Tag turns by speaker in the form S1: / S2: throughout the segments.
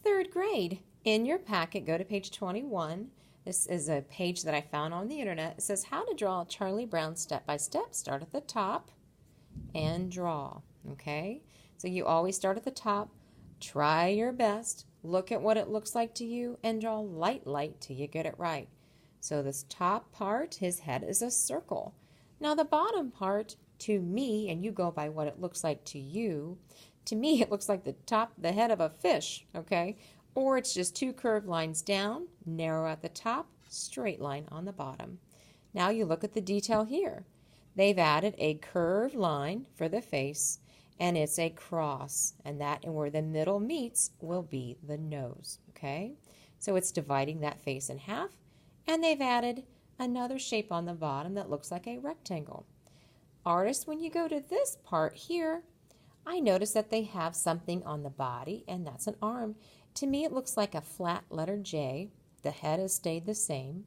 S1: Third grade. In your packet, go to page 21. This is a page that I found on the internet. It says how to draw Charlie Brown step by step. Start at the top and draw. Okay? So you always start at the top. Try your best. Look at what it looks like to you and draw light till you get it right. So this top part, his head is a circle. Now the bottom part, to me, and you go by what it looks like to you, to me it looks like the head of a fish, okay? Or it's just two curved lines down, narrow at the top, straight line on the bottom. Now you look at the detail here. They've added a curved line for the face, and it's a cross, and where the middle meets will be the nose, okay? So it's dividing that face in half, and they've added another shape on the bottom that looks like a rectangle. Artists, when you go to this part here, I notice that they have something on the body, and that's an arm. To me, it looks like a flat letter J. The head has stayed the same.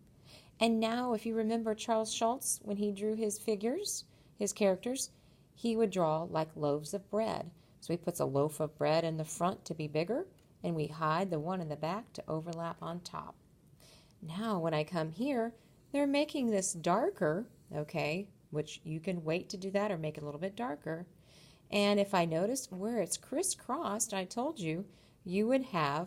S1: And now, if you remember Charles Schulz, when he drew his figures, his characters, he would draw like loaves of bread. So he puts a loaf of bread in the front to be bigger, and we hide the one in the back to overlap on top. Now, when I come here, they're making this darker, okay, which you can wait to do that or make it a little bit darker. And if I notice where it's crisscrossed, I told you, you would have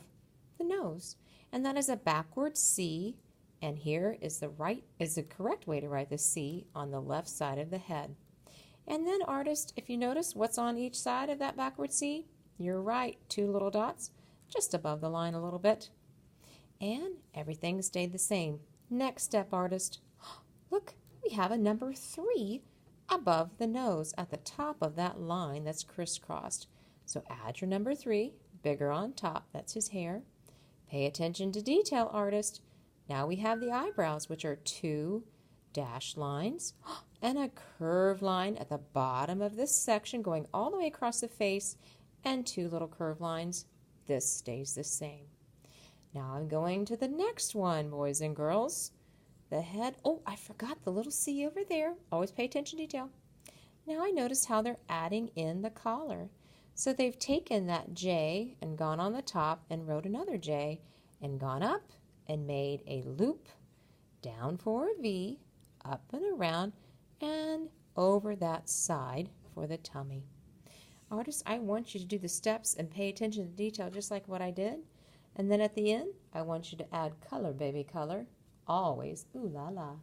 S1: the nose. And that is a backward C, and here is the correct way to write the C on the left side of the head. And then artist, if you notice what's on each side of that backward C, you're right, two little dots just above the line a little bit. And everything stayed the same. Next step, artist. Look, we have a number 3 above the nose at the top of that line that's crisscrossed. So add your number 3, bigger on top, that's his hair. Pay attention to detail, artist. Now we have the eyebrows, which are 2 dashed lines and a curved line at the bottom of this section going all the way across the face and 2 little curved lines. This stays the same. Now I'm going to the next one, boys and girls. The head, oh, I forgot the little C over there. Always pay attention to detail. Now I notice how they're adding in the collar. So they've taken that J and gone on the top and wrote another J and gone up and made a loop down for a V, up and around, and over that side for the tummy. Artists, I want you to do the steps and pay attention to detail just like what I did. And then at the end, I want you to add color, baby, color. Always, ooh la la.